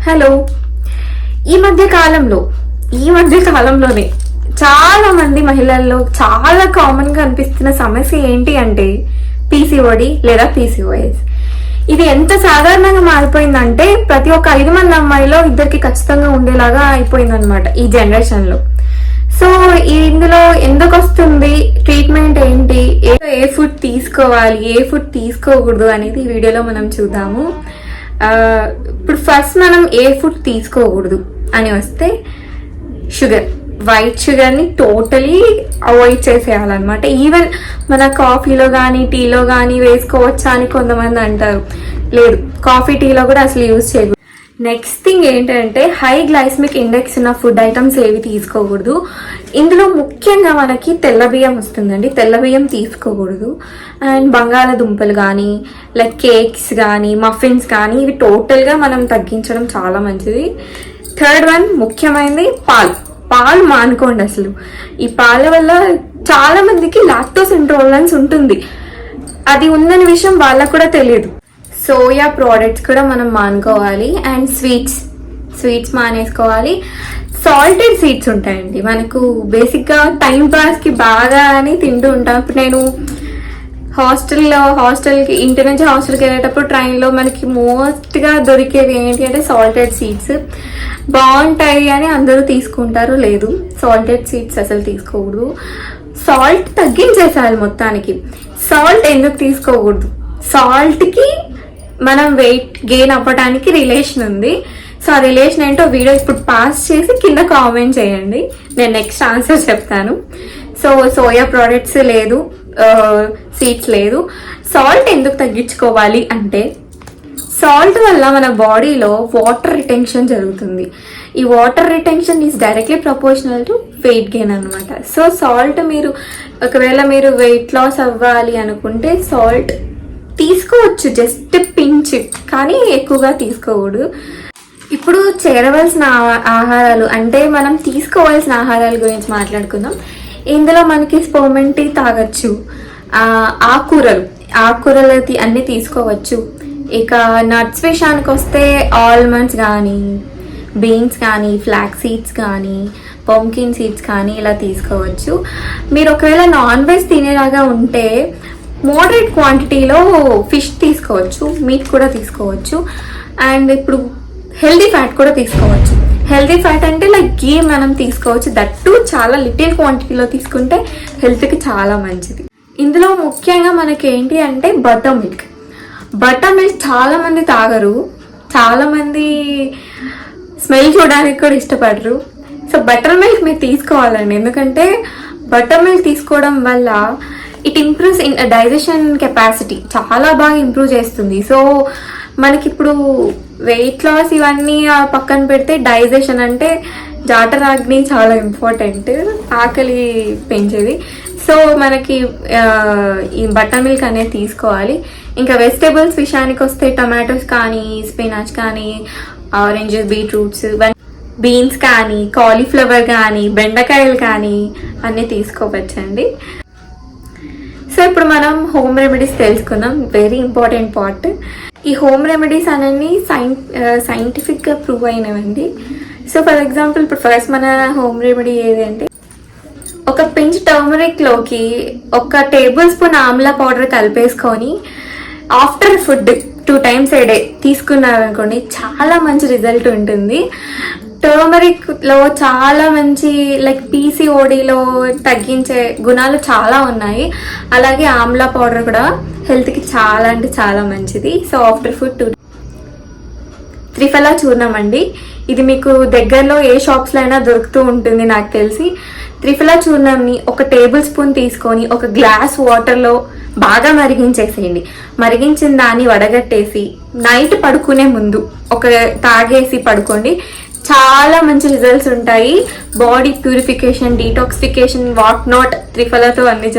Hello. ఈ మధ్య కాలంలోనే చాలా మంది మహిళల్లో చాలా కామన్ గా అనిపిస్తున్న సమస్య ఏంటి అంటే పీసీఓడి లేదా పీసీఓఎస్. ఇది ఎంత సాధారణంగా మారిపోయిందంటే ప్రతి ఒక్క 5 మంది అమ్మాయిలో ఇద్దరికి ఖచ్చితంగా ఉండేలాగా అయిపోయిందనమాట ఈ జనరేషన్ లో. సో ఇందులో ఎందుకు వస్తుంది, ట్రీట్మెంట్ ఏంటి, ఏ ఫుడ్ తీసుకోవాలి, ఏ ఫుడ్ తీసుకోకూడదు అనేది ఈ వీడియోలో మనం చూద్దాము. ఇప్పుడు ఫస్ట్ మనం ఏ ఫుడ్ తీసుకోకూడదు అని వస్తే వైట్ షుగర్ని టోటలీ అవాయిడ్ చేసేయాలన్నమాట. ఈవెన్ మన కాఫీలో కానీ టీలో కానీ వేసుకోవచ్చా అని కొంతమంది అంటారు. లేదు, కాఫీ టీలో కూడా అసలు యూజ్ చేయకూడదు. నెక్స్ట్ థింగ్ ఏంటంటే హై గ్లైసమిక్ ఇండెక్స్ ఉన్న ఫుడ్ ఐటమ్స్ ఏవి తీసుకోకూడదు. ఇందులో ముఖ్యంగా మనకి తెల్ల బియ్యం వస్తుందండి, తెల్ల బియ్యం తీసుకోకూడదు. అండ్ బంగాళాదుంపలు కానీ లైక్ కేక్స్ కానీ మఫిన్స్ కానీ ఇవి టోటల్గా మనం తగ్గించడం చాలా మంచిది. థర్డ్ వన్ ముఖ్యమైనది పాలు మానుకోండి. అసలు ఈ పాల వల్ల చాలా మందికి లాక్టోస్ ఇంటాలరెన్స్ ఉంటుంది, అది ఉందనే విషయం వాళ్ళకు కూడా తెలియదు. సోయా ప్రోడక్ట్స్ కూడా మనం మానుకోవాలి. అండ్ స్వీట్స్ మానేసుకోవాలి. సాల్టెడ్ స్వీట్స్ ఉంటాయండి, మనకు బేసిక్గా టైం పాస్కి బాగా అని తింటూ ఉంటాం. ఇప్పుడు నేను హాస్టల్కి ఇంటి నుంచి హాస్టల్కి వెళ్ళేటప్పుడు ట్రైన్లో మనకి మోస్ట్గా దొరికేవి ఏంటి అంటే సాల్టెడ్ సీడ్స్ బాగుంటాయి అని అందరూ తీసుకుంటారు. లేదు, సాల్టెడ్ సీడ్స్ అసలు తీసుకోకూడదు. సాల్ట్ తగ్గించేసేయాలి మొత్తానికి. సాల్ట్ ఎందుకు తీసుకోకూడదు, సాల్ట్కి మనం వెయిట్ గెయిన్ అవ్వడానికి రిలేషన్ ఉంది. సో ఆ రిలేషన్ ఏంటో వీడియో ఇప్పుడు పాస్ చేసి కింద కామెంట్ చేయండి, నేను నెక్స్ట్ ఆన్సర్ చెప్తాను. సో సోయా ప్రోడక్ట్స్ లేదు, సీడ్స్ లేదు. సాల్ట్ ఎందుకు తగ్గించుకోవాలి అంటే సాల్ట్ వల్ల మన బాడీలో వాటర్ రిటెన్షన్ జరుగుతుంది. ఈ water retention is directly proportional to weight gain అనమాట. సో సాల్ట్ ఒకవేళ మీరు వెయిట్ లాస్ అవ్వాలి అనుకుంటే సాల్ట్ తీసుకోవచ్చు, జస్ట్ పించ్, కానీ ఎక్కువగా తీసుకోకూడదు. ఇప్పుడు చేరవలసిన ఆహారాలు అంటే మనం తీసుకోవాల్సిన ఆహారాల గురించి మాట్లాడుకుందాం. ఇందులో మనకి స్పర్మెంట్ టీ తాగొచ్చు, ఆకుకూరలు అన్ని తీసుకోవచ్చు. ఇక నట్స్ విషయానికి వస్తే ఆల్మండ్స్ కానీ బీన్స్ కానీ ఫ్లాక్ సీడ్స్ కానీ పంకిన్ సీడ్స్ కానీ ఇలా తీసుకోవచ్చు. మీరు ఒకవేళ నాన్ వెజ్ తినేలాగా ఉంటే మోడరేట్ క్వాంటిటీలో ఫిష్ తీసుకోవచ్చు, మీట్ కూడా తీసుకోవచ్చు. అండ్ ఇప్పుడు హెల్దీ ఫ్యాట్ కూడా తీసుకోవచ్చు. హెల్దీ ఫ్యాట్ అంటే లైక్ గీ మనం తీసుకోవచ్చు, దట్టు చాలా లిటిల్ క్వాంటిటీలో తీసుకుంటే హెల్త్కి చాలా మంచిది. ఇందులో ముఖ్యంగా మనకి ఏంటి అంటే బటర్ మిల్క్ చాలా మంది తాగరు, చాలా మంది స్మెల్ చూడడానికి కూడా ఇష్టపడరు. సో బటర్ మిల్క్ మీరు తీసుకోవాలండి, ఎందుకంటే బటర్ మిల్క్ తీసుకోవడం వల్ల it improves in digestion capacity, చాలా బాగా ఇంప్రూవ్ చేస్తుంది. సో మనకి ఇప్పుడు వెయిట్ లాస్ ఇవన్నీ పక్కన పెడితే డైజెషన్ అంటే జాఠరాగ్ని చాలా ఇంపార్టెంట్, ఆకలి పెంచేది. సో మనకి ఈ బటర్ మిల్క్ అనేది తీసుకోవాలి. ఇంకా వెజిటేబుల్స్ విషయానికి వస్తే టమాటోస్ కానీ స్పినాచ్ కానీ ఆరెంజెస్ బీట్రూట్స్ బీన్స్ కానీ కాలీఫ్లవర్ కానీ బెండకాయలు కానీ అన్నీ తీసుకోవచ్చండి. సో ఇప్పుడు మనం హోమ్ రెమెడీస్ తెలుసుకుందాం, వెరీ ఇంపార్టెంట్ పార్ట్. ఈ హోమ్ రెమెడీస్ అనేవి సైంటిఫిక్గా ప్రూవ్ అయినవండి. సో ఫర్ ఎగ్జాంపుల్ ఇప్పుడు ఫస్ట్ మన హోమ్ రెమెడీ ఏది అంటే ఒక పించ్ టర్మరిక్లోకి 1 టేబుల్ స్పూన్ ఆమ్లా పౌడర్ కలిపేసుకొని after food 2 times a day తీసుకున్నారనుకోండి, చాలా మంచి రిజల్ట్ ఉంటుంది. టర్మరిక్లో చాలా మంచి లైక్ పీసీఓడిలో తగ్గించే గుణాలు చాలా ఉన్నాయి. అలాగే ఆమ్లా పౌడర్ కూడా హెల్త్కి చాలా అంటే చాలా మంచిది. సో ఆఫ్టర్ ఫుడ్ త్రిఫలా చూర్ణం అండి, ఇది మీకు దగ్గరలో ఏ షాప్స్లో అయినా దొరుకుతూ ఉంటుంది నాకు తెలిసి. త్రిఫలా చూర్ణంని 1 టేబుల్ స్పూన్ తీసుకొని 1 గ్లాస్ వాటర్లో బాగా మరిగించేసేయండి. మరిగించిన దాన్ని వడగట్టేసి నైట్ పడుకునే ముందు తాగేసి పడుకోండి, చాలా మంచి రిజల్ట్స్ ఉంటాయి. Body purification, detoxification, what not త్రిఫలాతో అన్ని